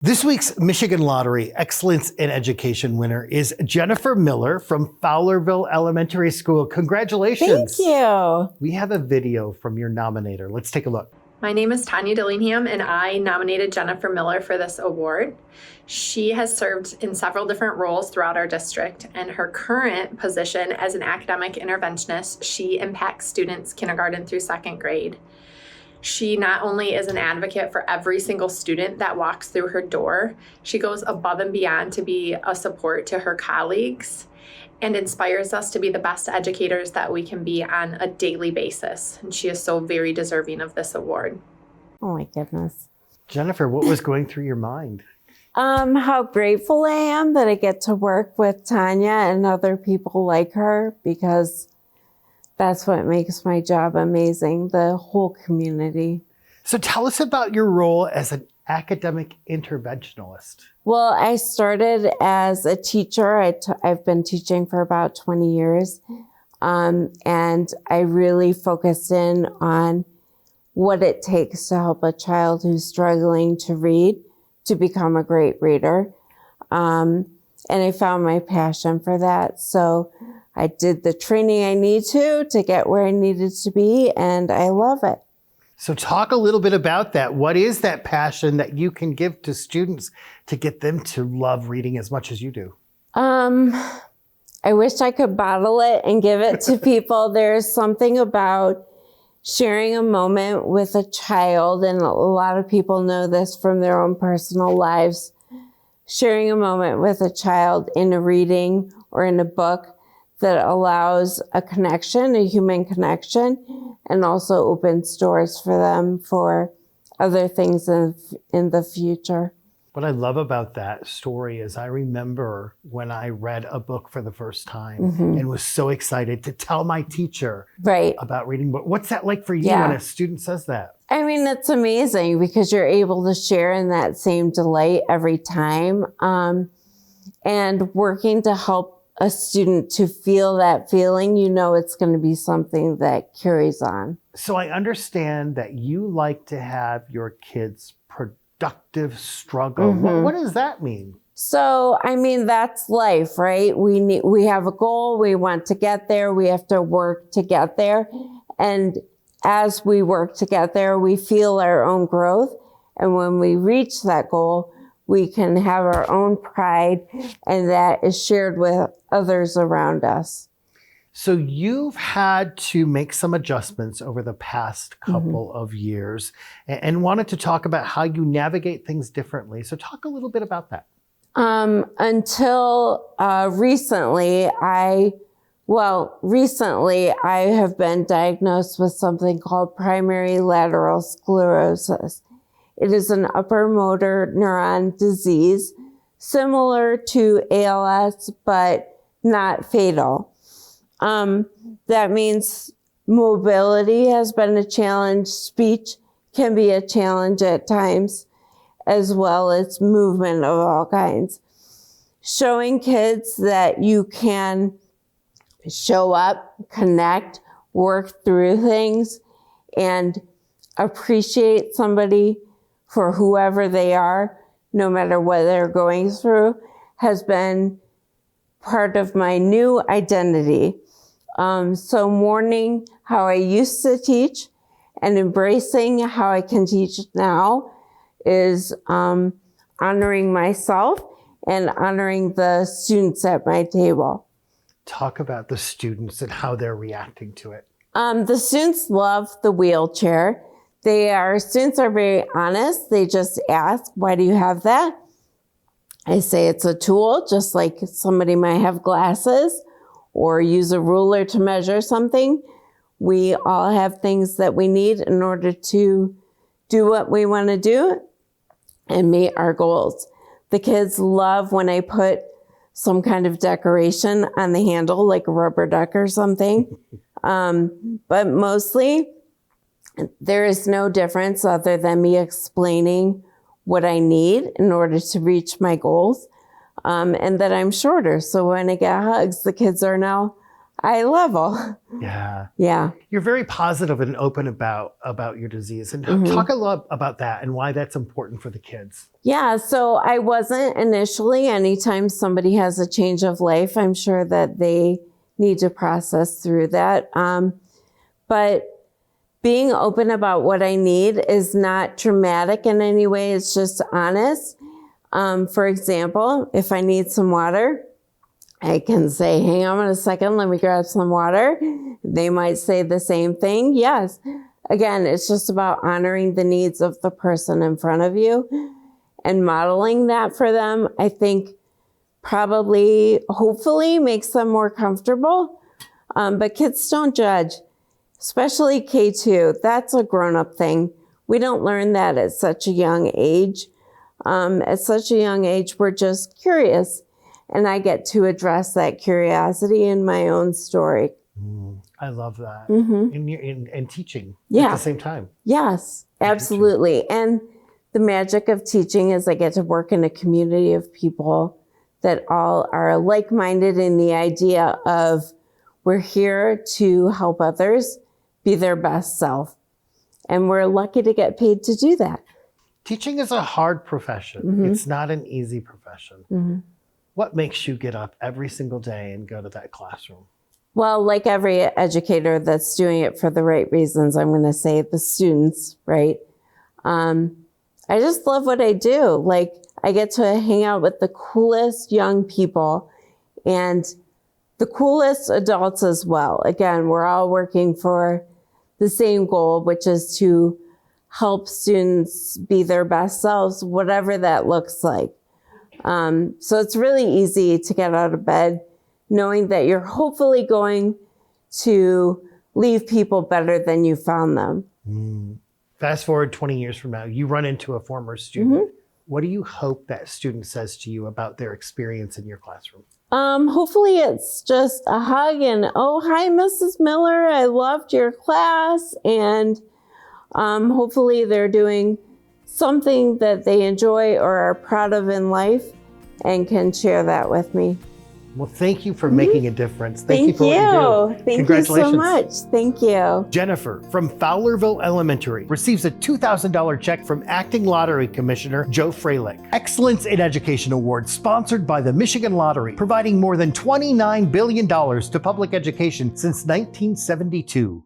This week's Michigan Lottery Excellence in Education winner is Jennifer Miller from Fowlerville Elementary School. Congratulations. Thank you. We have a video from your nominator. Let's take a look. My name is Tanya Dillingham, and I nominated Jennifer Miller for this award. She has served in several different roles throughout our district, and her current position as an academic interventionist, she impacts students kindergarten through second grade. She not only is an advocate for every single student that walks through her door, she goes above and beyond to be a support to her colleagues and inspires us to be the best educators that we can be on a daily basis. And she is so very deserving of this award. Oh my goodness. Jennifer, what was going through your mind? How grateful I am that I get to work with Tanya and other people like her, because that's what makes my job amazing, the whole community. So tell us about your role as an academic interventionalist. Well, I started as a teacher. I've been teaching for about 20 years. And I really focused in on what it takes to help a child who's struggling to read to become a great reader. And I found my passion for that. So I did the training I need to get where I needed to be, and I love it. So talk a little bit about that. What is that passion that you can give to students to get them to love reading as much as you do? I wish I could bottle it and give it to people. There's something about sharing a moment with a child, and a lot of people know this from their own personal lives. Sharing a moment with a child in a reading or in a book that allows a connection, a human connection, and also opens doors for them for other things in the future. What I love about that story is I remember when I read a book for the first time and was so excited to tell my teacher about reading. But what's that like for you when a student says that? I mean, it's amazing because you're able to share in that same delight every time. And working to help a student to feel that feeling, you know it's going to be something that carries on. So I understand that you like to have your kids productive struggle. What does that mean? So, I mean, that's life, right? We have a goal. We want to get there. We have to work to get there. And as we work to get there, we feel our own growth. And when we reach that goal, we can have our own pride, and that is shared with others around us. So you've had to make some adjustments over the past couple of years and wanted to talk about how you navigate things differently. So talk a little bit about that. Until recently, I have been diagnosed with something called primary lateral sclerosis. It is an upper motor neuron disease, similar to ALS, but not fatal. That means mobility has been a challenge. Speech can be a challenge at times, as well as movement of all kinds. Showing kids that you can show up, connect, work through things, and appreciate somebody for whoever they are, no matter what they're going through, has been part of my new identity. So mourning how I used to teach and embracing how I can teach now is honoring myself and honoring the students at my table. Talk about the students and how they're reacting to it. The students love the wheelchair. Students are very honest. They just ask, why do you have that? I say it's a tool, just like somebody might have glasses or use a ruler to measure something. We all have things that we need in order to do what we want to do and meet our goals. The kids love when I put some kind of decoration on the handle, like a rubber duck or something. But mostly, there is no difference other than me explaining what I need in order to reach my goals, and that I'm shorter. So when I get hugs, the kids are now eye level. Yeah. Yeah. You're very positive and open about your disease. And talk a lot about that and why that's important for the kids. Yeah. So I wasn't initially. Anytime somebody has a change of life, I'm sure that they need to process through that. But being open about what I need is not dramatic in any way. It's just honest. For example, if I need some water, I can say, hang on a second, let me grab some water. They might say the same thing. Yes. Again, it's just about honoring the needs of the person in front of you and modeling that for them. I think probably, hopefully makes them more comfortable. But kids don't judge, especially K2. That's a grown-up thing. We don't learn that at such a young age. At such a young age, we're just curious. And I get to address that curiosity in my own story. I love that. In teaching at the same time. Yes, absolutely. And the magic of teaching is I get to work in a community of people that all are like-minded in the idea of we're here to help others be their best self. And we're lucky to get paid to do that. Teaching is a hard profession. It's not an easy profession. What makes you get up every single day and go to that classroom? Well, like every educator that's doing it for the right reasons, I'm going to say the students, right? I just love what I do. Like, I get to hang out with the coolest young people and the coolest adults as well. Again, we're all working for the same goal, which is to help students be their best selves, whatever that looks like. So it's really easy to get out of bed knowing that you're hopefully going to leave people better than you found them. Fast forward 20 years from now, you run into a former student. What do you hope that student says to you about their experience in your classroom? Hopefully it's just a hug and, oh, hi, Mrs. Miller, I loved your class. And hopefully they're doing something that they enjoy or are proud of in life and can share that with me. Well, thank you for making a difference. Thank you for what you do. Thank you so much. Thank you. Jennifer from Fowlerville Elementary receives a $2,000 check from Acting Lottery Commissioner Joe Freilich. Excellence in Education Award sponsored by the Michigan Lottery, providing more than $29 billion to public education since 1972.